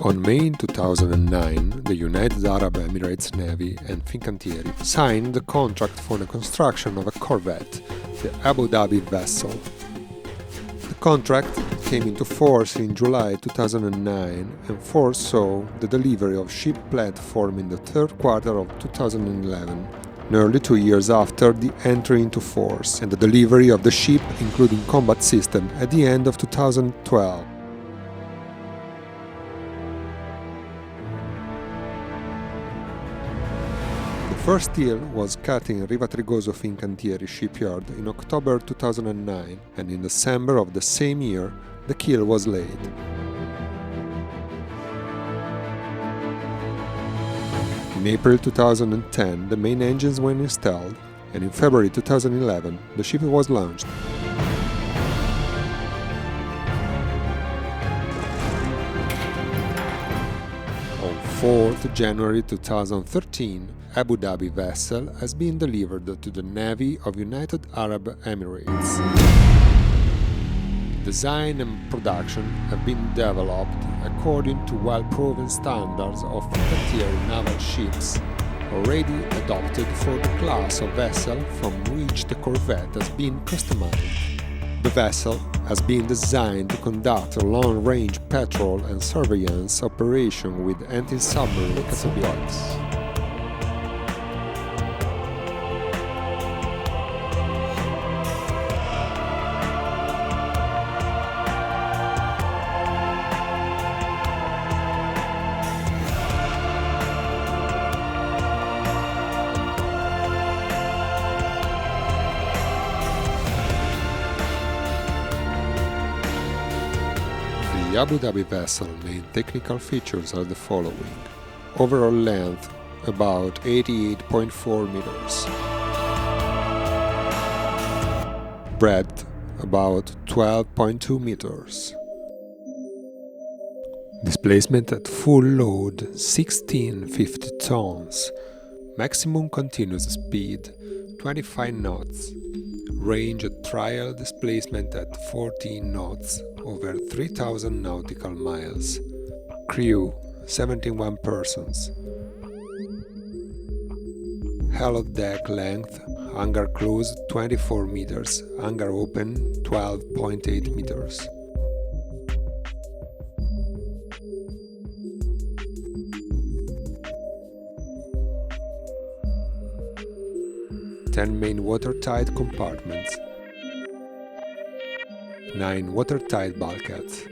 On May 2009, the United Arab Emirates Navy and Fincantieri signed the contract for the construction of a corvette, the Abu Dhabi vessel. The contract came into force in July 2009 and foresaw the delivery of ship platform in the third quarter of 2011, nearly 2 years after the entry into force, and the delivery of the ship, including combat system, at the end of 2012. The first steel was cut in Riva Trigoso Fincantieri shipyard in October 2009, and in December of the same year the keel was laid. In April 2010 the main engines were installed, and in February 2011 the ship was launched. On 4th January 2013, Abu Dhabi vessel has been delivered to the Navy of United Arab Emirates. Design and production have been developed according to well-proven standards of Fincantieri naval ships, already adopted for the class of vessel from which the corvette has been customized. The vessel has been designed to conduct a long-range patrol and surveillance operation with anti-submarine capabilities. The Abu Dhabi vessel main technical features are the following: overall length about 88.4 meters, breadth about 12.2 meters, displacement at full load 1650 tons, maximum continuous speed 25 knots, range at trial displacement at 14 knots over 3000 nautical miles, crew 71 persons, hull deck length, hangar closed 24 meters, hangar open 12.8 meters. Ten main watertight compartments, 9 watertight bulkheads,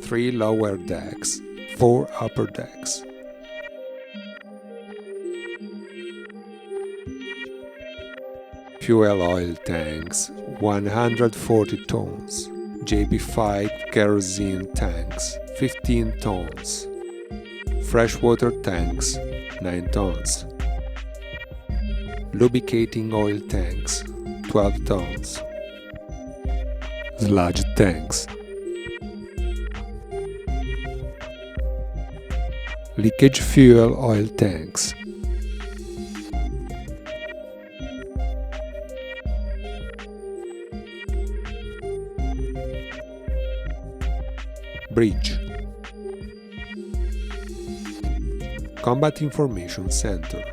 3 lower decks, 4 upper decks, fuel oil tanks 140 tons, JP5 kerosene tanks 15 tons, freshwater tanks 9 tons, lubricating oil tanks 12 tons, sludge tanks, leakage fuel oil tanks, bridge, Combat Information Center,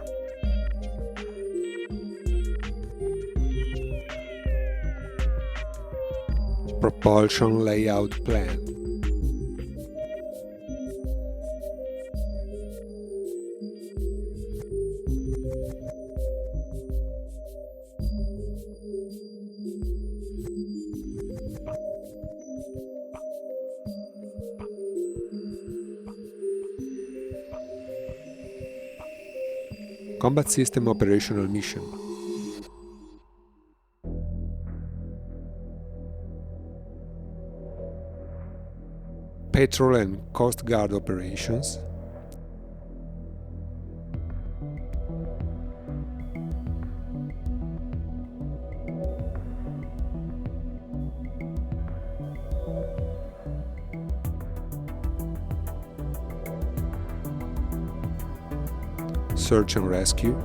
propulsion layout plan, Combat System Operational Mission, Patrol and Coast Guard Operations, Search and Rescue,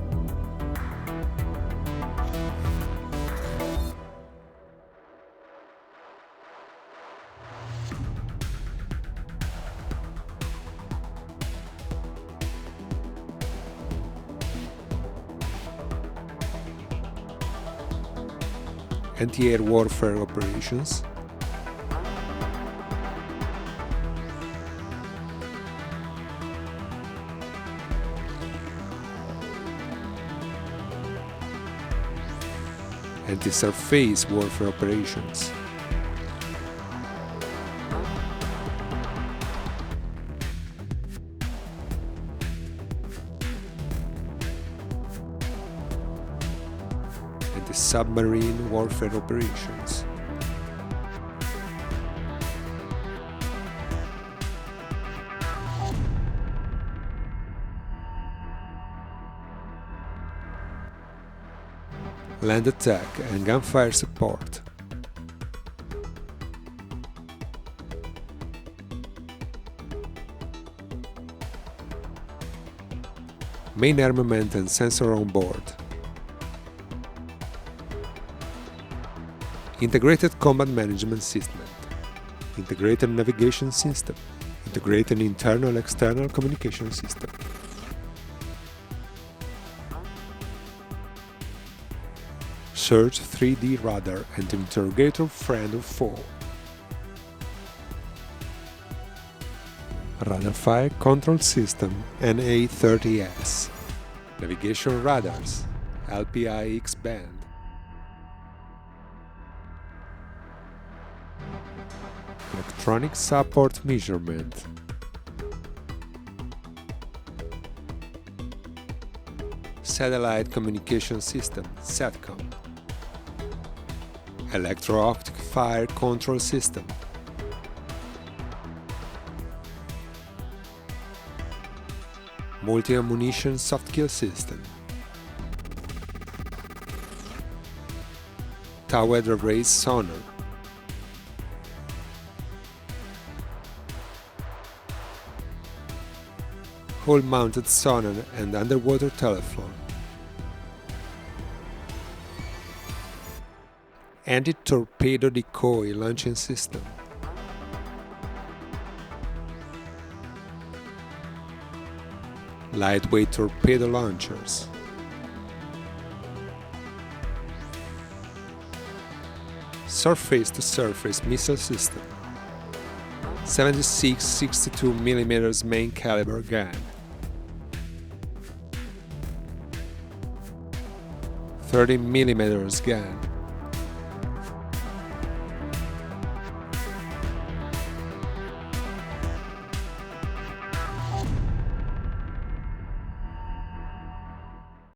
anti-air warfare operations, anti-surface warfare operations, anti-submarine warfare operations, land attack and gunfire support, main armament and sensor on board, integrated combat management system, integrated navigation system, integrated internal-external communication system, search 3D radar and interrogator friend or foe, radar fire control system NA-30S, navigation radars, LPI X-band, electronic support measurement, satellite communication system SATCOM, electro-optic fire control system, multi-ammunition soft kill system, towed array sonar, hull-mounted sonar and underwater telephone, anti-torpedo decoy launching system, lightweight torpedo launchers, surface-to-surface missile system, 76-62 mm main caliber gun, 30 mm gun,